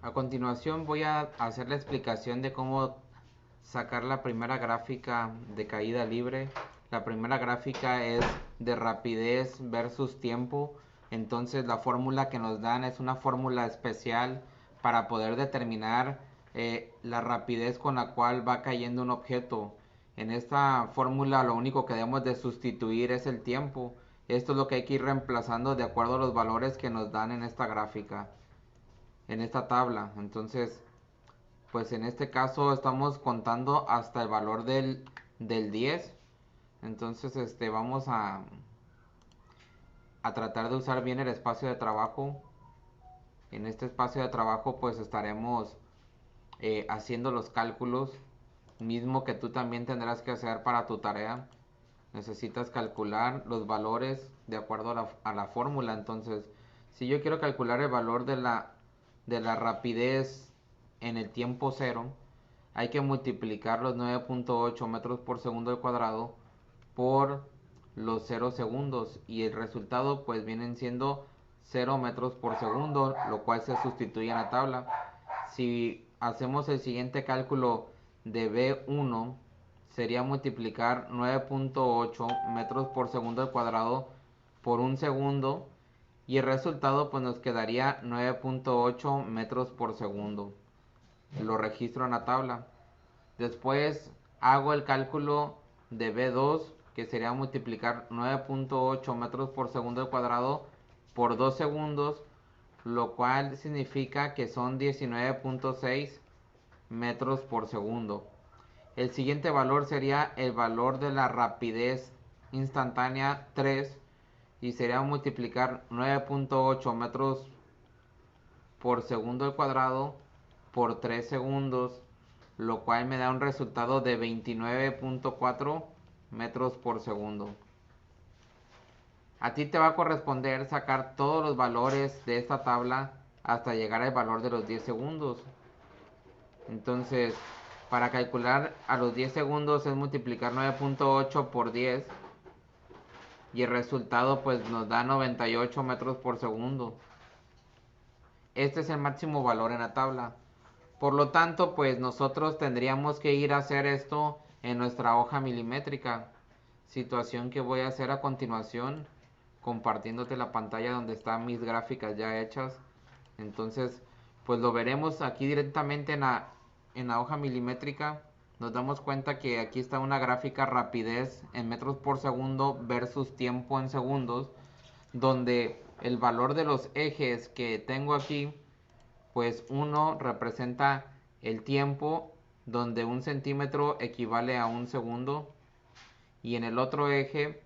A continuación voy a hacer la explicación de cómo sacar la primera gráfica de caída libre. La primera gráfica es de rapidez versus tiempo. Entonces la fórmula que nos dan es una fórmula especial para poder determinar la rapidez con la cual va cayendo un objeto. En esta fórmula lo único que debemos de sustituir es el tiempo. Esto es lo que hay que ir reemplazando de acuerdo a los valores que nos dan en esta gráfica, en esta tabla. Entonces, pues en este caso estamos contando hasta el valor del 10. Entonces, vamos a tratar de usar bien el espacio de trabajo. En este espacio de trabajo pues estaremos haciendo los cálculos, mismo que tú también tendrás que hacer para tu tarea. Necesitas calcular los valores de acuerdo a la fórmula. Entonces, si yo quiero calcular el valor de la rapidez en el tiempo cero, hay que multiplicar los 9.8 metros por segundo al cuadrado por los 0 segundos y el resultado pues vienen siendo 0 metros por segundo, lo cual se sustituye en la tabla. Si hacemos el siguiente cálculo de B1, sería multiplicar 9.8 metros por segundo al cuadrado por un segundo y el resultado pues nos quedaría 9.8 metros por segundo. Lo registro en la tabla. Después hago el cálculo de B2, que sería multiplicar 9.8 metros por segundo al cuadrado por 2 segundos, lo cual significa que son 19.6 metros por segundo. El siguiente valor sería el valor de la rapidez instantánea 3 y sería multiplicar 9.8 metros por segundo al cuadrado por 3 segundos, lo cual me da un resultado de 29.4 metros por segundo. A ti te va a corresponder sacar todos los valores de esta tabla hasta llegar al valor de los 10 segundos. Entonces, para calcular a los 10 segundos es multiplicar 9.8 por 10 y el resultado pues nos da 98 metros por segundo. Este es el máximo valor en la tabla. Por lo tanto, pues nosotros tendríamos que ir a hacer esto en nuestra hoja milimétrica. Situación que voy a hacer a continuación, compartiéndote la pantalla donde están mis gráficas ya hechas. Entonces, pues lo veremos aquí directamente en la hoja milimétrica. Nos damos cuenta que aquí está una gráfica rapidez en metros por segundo versus tiempo en segundos, donde el valor de los ejes que tengo aquí, pues uno representa el tiempo, donde un centímetro equivale a un segundo, y en el otro eje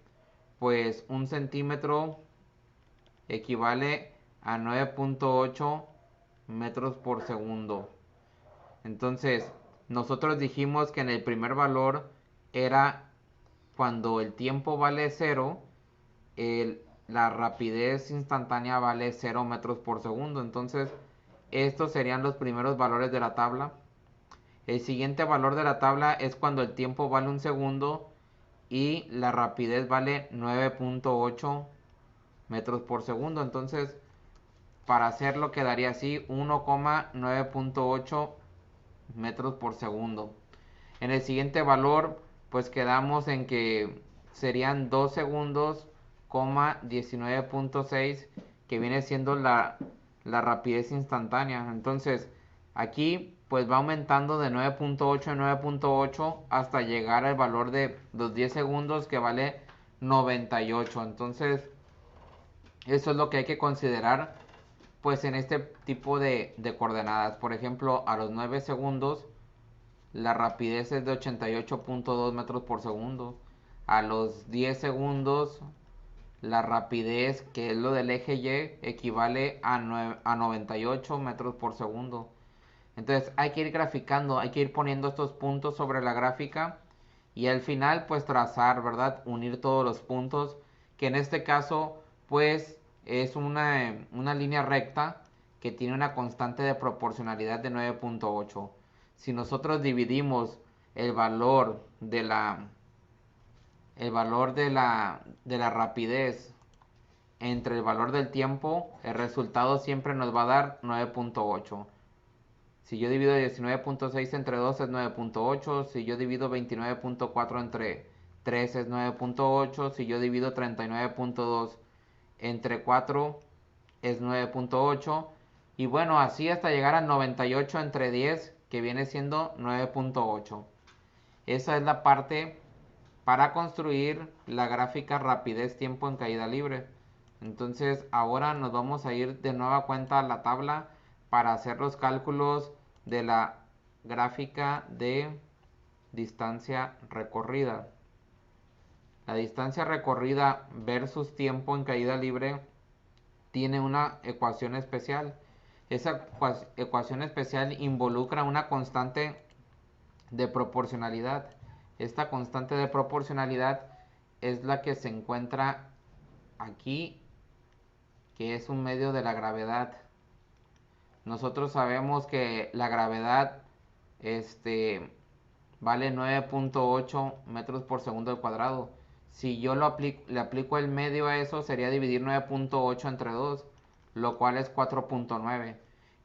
pues un centímetro equivale a 9.8 metros por segundo. Entonces nosotros dijimos que en el primer valor era cuando el tiempo vale 0, la rapidez instantánea vale 0 metros por segundo. Entonces estos serían los primeros valores de la tabla. El siguiente valor de la tabla es cuando el tiempo vale un segundo y la rapidez vale 9.8 metros por segundo. Entonces, para hacerlo quedaría así: 1,9.8 metros por segundo. En el siguiente valor, pues quedamos en que serían 2 segundos, 19.6, que viene siendo la rapidez instantánea. Entonces, aquí pues va aumentando de 9.8 en 9.8 hasta llegar al valor de los 10 segundos, que vale 98. Entonces, eso es lo que hay que considerar pues en este tipo de coordenadas. Por ejemplo, a los 9 segundos la rapidez es de 88.2 metros por segundo. A los 10 segundos la rapidez, que es lo del eje Y, equivale a 98 metros por segundo. Entonces hay que ir graficando, hay que ir poniendo estos puntos sobre la gráfica y al final pues trazar, ¿verdad? Unir todos los puntos, que en este caso pues es una línea recta que tiene una constante de proporcionalidad de 9.8. Si nosotros dividimos el valor de la rapidez entre el valor del tiempo, el resultado siempre nos va a dar 9.8. Si yo divido 19.6 entre 2 es 9.8. Si yo divido 29.4 entre 3 es 9.8. Si yo divido 39.2 entre 4 es 9.8. Y bueno, así hasta llegar a 98 entre 10, que viene siendo 9.8. Esa es la parte para construir la gráfica rapidez tiempo en caída libre. Entonces ahora nos vamos a ir de nueva cuenta a la tabla para hacer los cálculos de la gráfica de distancia recorrida. La distancia recorrida versus tiempo en caída libre tiene una ecuación especial. Esa ecuación especial involucra una constante de proporcionalidad. Esta constante de proporcionalidad es la que se encuentra aquí, que es un medio de la gravedad. Nosotros sabemos que la gravedad vale 9.8 metros por segundo al cuadrado. Si yo le aplico el medio a eso, sería dividir 9.8 entre 2, lo cual es 4.9.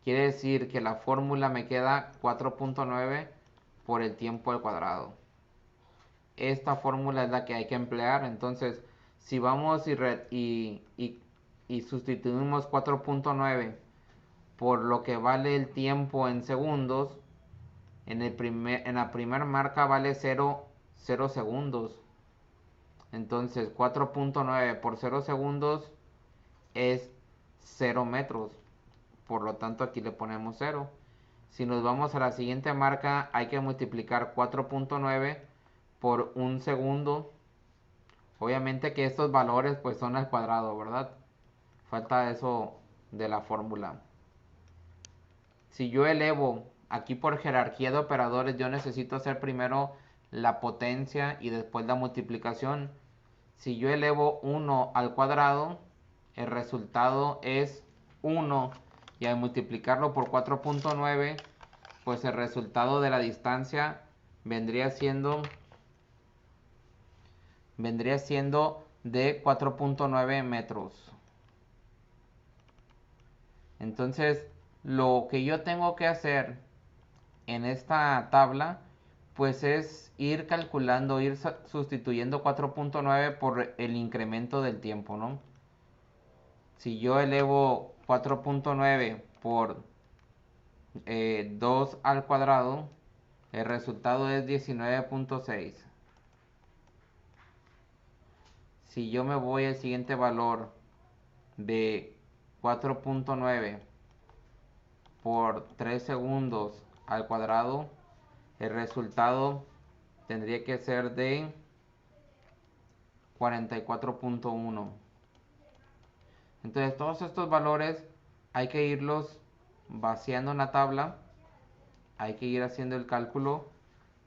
Quiere decir que la fórmula me queda 4.9 por el tiempo al cuadrado. Esta fórmula es la que hay que emplear. Entonces, si vamos y sustituimos 4.9 por lo que vale el tiempo en segundos, en la primera marca vale 0 segundos. Entonces 4.9 por 0 segundos es 0 metros. Por lo tanto aquí le ponemos 0. Si nos vamos a la siguiente marca, hay que multiplicar 4.9 por 1 segundo. Obviamente que estos valores pues son al cuadrado, ¿verdad? Falta eso de la fórmula. Si yo elevo, aquí por jerarquía de operadores, yo necesito hacer primero la potencia y después la multiplicación. Si yo elevo 1 al cuadrado, el resultado es 1. Y al multiplicarlo por 4.9, pues el resultado de la distancia vendría siendo de 4.9 metros. Entonces, lo que yo tengo que hacer en esta tabla, pues es ir calculando, ir sustituyendo 4.9 por el incremento del tiempo, ¿no? Si yo elevo 4.9 por 2 al cuadrado, el resultado es 19.6. Si yo me voy al siguiente valor de 4.9 por 3 segundos al cuadrado, el resultado tendría que ser de 44.1. Entonces todos estos valores hay que irlos vaciando en la tabla, hay que ir haciendo el cálculo.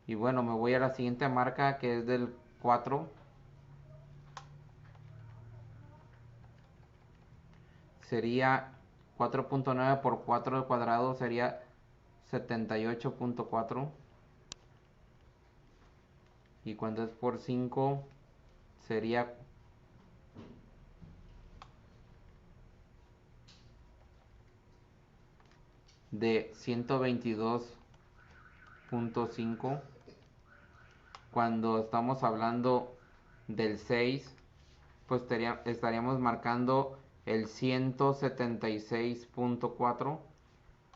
Y bueno, me voy a la siguiente marca, que es del 4. Sería 4.9 por 4 al cuadrado, sería 78.4. Y cuando es por 5 sería de 122.5. Cuando estamos hablando del 6, pues estaríamos marcando el 176.4.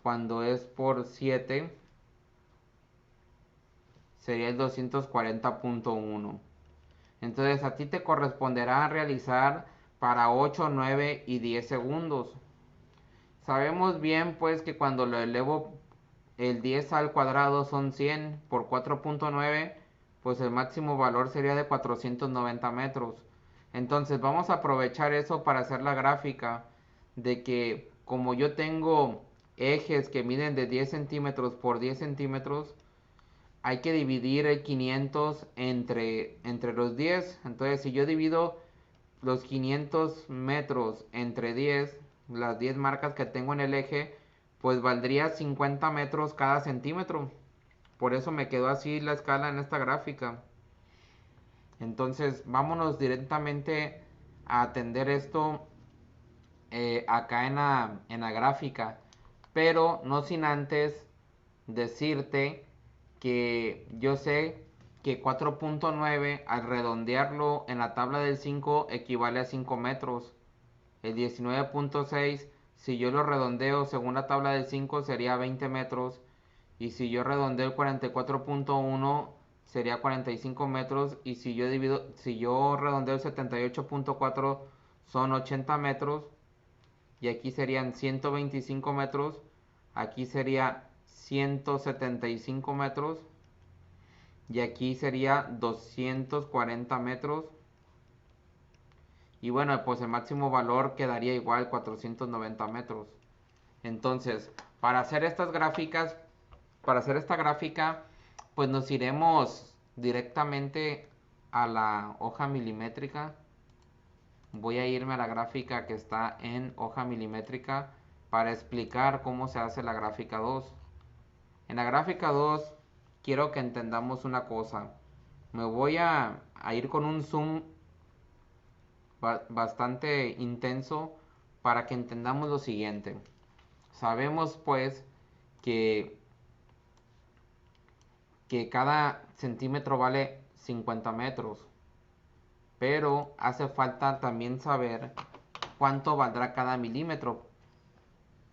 Cuando es por 7 sería el 240.1. Entonces a ti te corresponderá realizar para 8, 9 y 10 segundos. Sabemos bien pues que cuando lo elevo el 10 al cuadrado son 100 por 4.9, pues el máximo valor sería de 490 metros. Entonces vamos a aprovechar eso para hacer la gráfica de que como yo tengo ejes que miden de 10 centímetros por 10 centímetros, hay que dividir el 500 entre los 10. Entonces si yo divido los 500 metros entre 10, las 10 marcas que tengo en el eje, pues valdría 50 metros cada centímetro. Por eso me quedó así la escala en esta gráfica. Entonces vámonos directamente a atender esto acá en la gráfica. Pero no sin antes decirte que yo sé que 4.9 al redondearlo en la tabla del 5 equivale a 5 metros. El 19.6, si yo lo redondeo según la tabla del 5, sería 20 metros. Y si yo redondeo el 44.1, sería 45 metros. Y si yo redondeo el 78.4, son 80 metros. Y aquí serían 125 metros. Aquí sería 175 metros. Y aquí sería 240 metros. Y bueno, pues el máximo valor quedaría igual, 490 metros. Entonces, para hacer estas gráficas, para hacer esta gráfica, pues nos iremos directamente a la hoja milimétrica. Voy a irme a la gráfica que está en hoja milimétrica para explicar cómo se hace la gráfica 2. En la gráfica 2 quiero que entendamos una cosa. Me voy a ir con un zoom bastante intenso para que entendamos lo siguiente. Sabemos pues que cada centímetro vale 50 metros, pero hace falta también saber cuánto valdrá cada milímetro.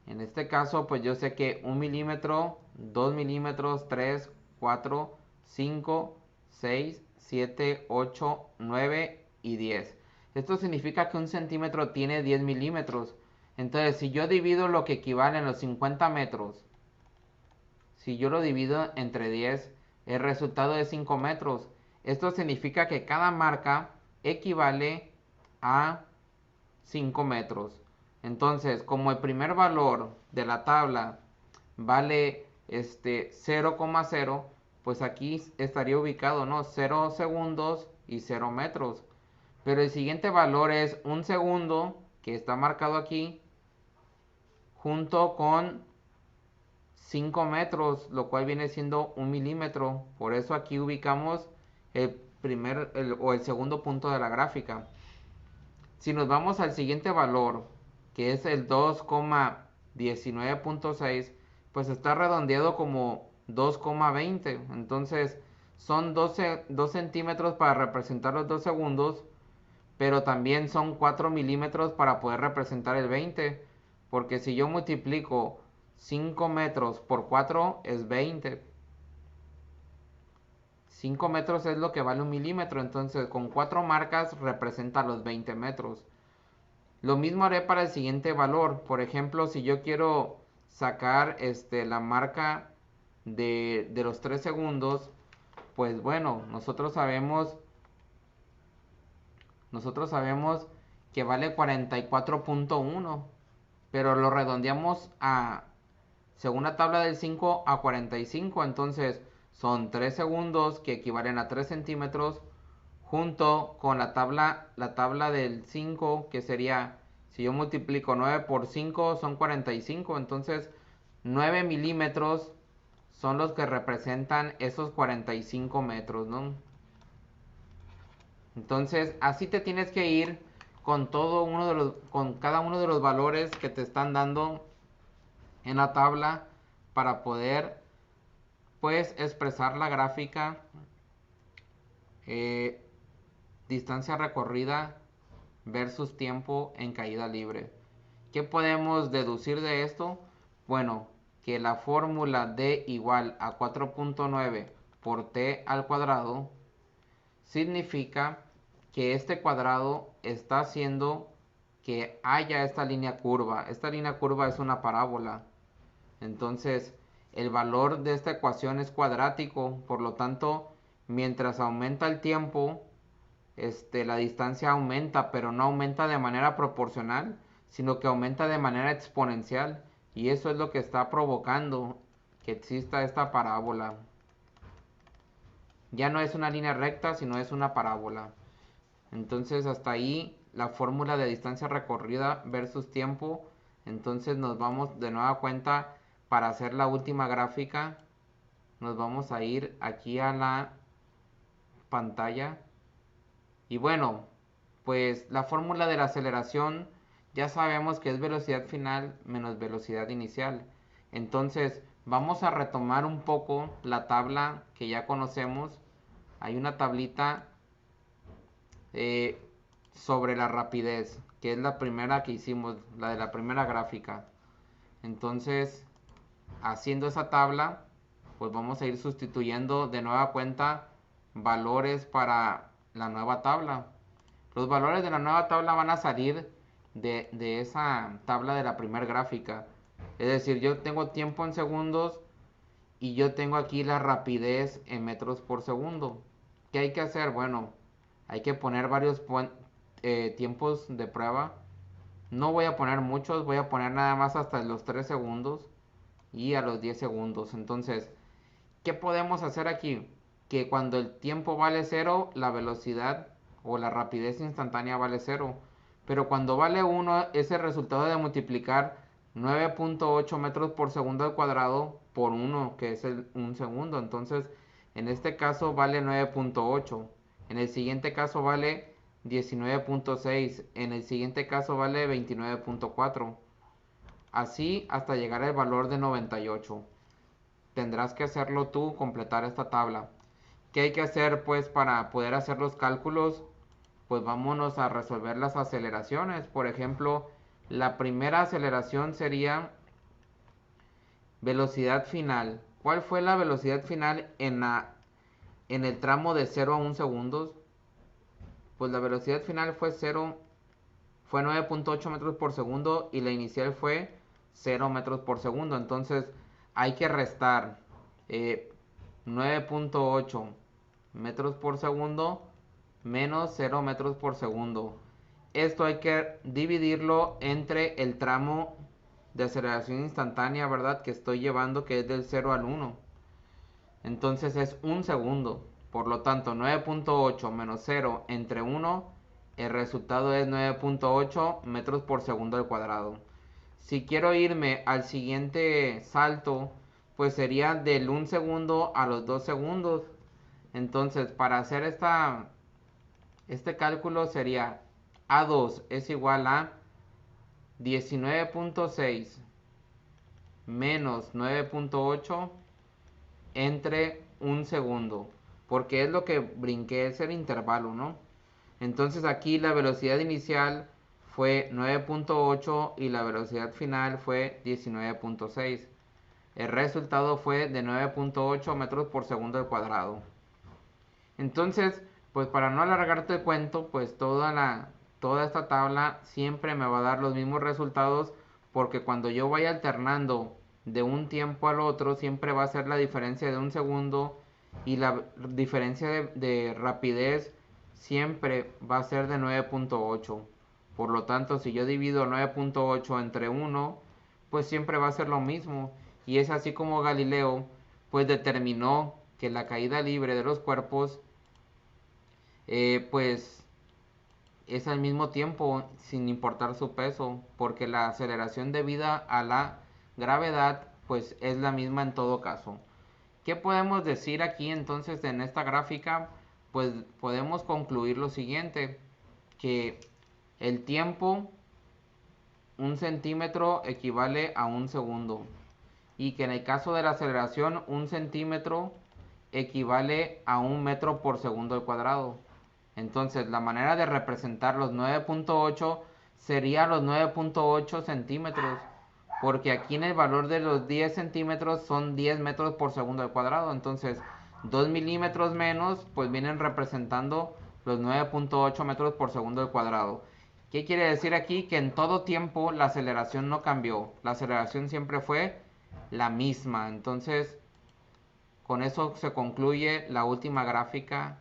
En este caso, pues yo sé que 1 milímetro, 2 milímetros, 3, 4, 5, 6, 7, 8, 9 y 10. Esto significa que un centímetro tiene 10 milímetros. Entonces, si yo divido lo que equivalen los 50 metros, si yo lo divido entre 10, el resultado es 5 metros. Esto significa que cada marca equivale a 5 metros. Entonces, como el primer valor de la tabla vale 0,0, pues aquí estaría ubicado, ¿no? 0 segundos y 0 metros. Pero el siguiente valor es 1 segundo, que está marcado aquí, junto con 5 metros, lo cual viene siendo 1 milímetro. Por eso aquí ubicamos el el segundo punto de la gráfica. Si nos vamos al siguiente valor, que es el 2,19.6, pues está redondeado como 2,20. Entonces son 2 centímetros para representar los 2 segundos, pero también son 4 milímetros para poder representar el 20. Porque si yo multiplico 5 metros por 4 es 20. 5 metros es lo que vale 1 milímetro, entonces con 4 marcas representa los 20 metros. Lo mismo haré para el siguiente valor. Por ejemplo, si yo quiero sacar la marca de los 3 segundos, pues bueno, nosotros sabemos que vale 44.1, pero lo redondeamos según la tabla del 5 a 45, entonces son 3 segundos que equivalen a 3 centímetros, junto con la tabla del 5, que sería, si yo multiplico 9 por 5 son 45, entonces 9 milímetros son los que representan esos 45 metros, ¿no? Entonces así te tienes que ir con con cada uno de los valores que te están dando en la tabla para poder pues expresar la gráfica, eh, distancia recorrida versus tiempo en caída libre. ¿Qué podemos deducir de esto? Bueno, que la fórmula D igual a 4.9 por T al cuadrado significa que este cuadrado está haciendo que haya esta línea curva. Esta línea curva es una parábola. Entonces, el valor de esta ecuación es cuadrático, por lo tanto, mientras aumenta el tiempo, la distancia aumenta, pero no aumenta de manera proporcional, sino que aumenta de manera exponencial. Y eso es lo que está provocando que exista esta parábola. Ya no es una línea recta, sino es una parábola. Entonces, hasta ahí la fórmula de distancia recorrida versus tiempo. Entonces nos vamos de nueva cuenta para hacer la última gráfica. Nos vamos a ir aquí a la pantalla. Y bueno, pues la fórmula de la aceleración ya sabemos que es velocidad final menos velocidad inicial. Entonces, vamos a retomar un poco la tabla que ya conocemos. Hay una tablita eh, sobre la rapidez, que es la primera que hicimos, la de la primera gráfica. Entonces, haciendo esa tabla, pues vamos a ir sustituyendo de nueva cuenta valores para la nueva tabla. Los valores de la nueva tabla van a salir de esa tabla de la primera gráfica. Es decir, yo tengo tiempo en segundos y yo tengo aquí la rapidez en metros por segundo. ¿Qué hay que hacer? Bueno, hay que poner varios tiempos de prueba. No voy a poner muchos, voy a poner nada más hasta los 3 segundos y a los 10 segundos. Entonces, ¿qué podemos hacer aquí? Que cuando el tiempo vale 0, la velocidad o la rapidez instantánea vale 0. Pero cuando vale 1, es el resultado de multiplicar 9.8 metros por segundo al cuadrado por 1, que es un segundo. Entonces, en este caso vale 9.8. En el siguiente caso vale 19.6. En el siguiente caso vale 29.4. Así hasta llegar al valor de 98. Tendrás que hacerlo tú, completar esta tabla. ¿Qué hay que hacer pues para poder hacer los cálculos? Pues vámonos a resolver las aceleraciones. Por ejemplo, la primera aceleración sería velocidad final. ¿Cuál fue la velocidad final en el tramo de 0 a 1 segundos? Pues la velocidad final fue 9.8 metros por segundo y la inicial fue 0 metros por segundo. Entonces hay que restar 9.8 metros por segundo menos 0 metros por segundo. Esto hay que dividirlo entre el tramo de aceleración instantánea, ¿verdad? Que estoy llevando, que es del 0 al 1. Entonces es un segundo. Por lo tanto, 9.8 menos 0 entre 1, el resultado es 9.8 metros por segundo al cuadrado. Si quiero irme al siguiente salto, pues sería del 1 segundo a los 2 segundos. Entonces, para hacer este cálculo sería A2 es igual a 19.6 menos 9.8 entre 1 segundo. Porque es lo que brinqué, es el intervalo, ¿no? Entonces aquí la velocidad inicial fue 9.8 y la velocidad final fue 19.6. El resultado fue de 9.8 metros por segundo al cuadrado. Entonces, pues para no alargarte el cuento, pues toda esta tabla siempre me va a dar los mismos resultados porque cuando yo vaya alternando de un tiempo al otro, siempre va a ser la diferencia de un segundo y la diferencia de rapidez siempre va a ser de 9.8. Por lo tanto, si yo divido 9.8 entre 1, pues siempre va a ser lo mismo. Y es así como Galileo pues determinó que la caída libre de los cuerpos pues es al mismo tiempo sin importar su peso, porque la aceleración debida a la gravedad pues es la misma en todo caso. ¿Qué podemos decir aquí entonces en esta gráfica? Pues podemos concluir lo siguiente, que el tiempo, un centímetro equivale a un segundo, y que en el caso de la aceleración, un centímetro equivale a un metro por segundo al cuadrado. Entonces, la manera de representar los 9.8 sería los 9.8 centímetros, porque aquí en el valor de los 10 centímetros son 10 metros por segundo al cuadrado. Entonces, 2 milímetros menos, pues vienen representando los 9.8 metros por segundo al cuadrado. ¿Qué quiere decir aquí? Que en todo tiempo la aceleración no cambió. La aceleración siempre fue la misma. Entonces, con eso se concluye la última gráfica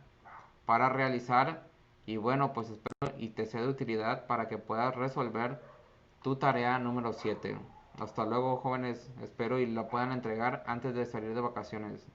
para realizar. Y bueno, pues espero y te sea de utilidad para que puedas resolver tu tarea número 7. Hasta luego, jóvenes. Espero y la puedan entregar antes de salir de vacaciones.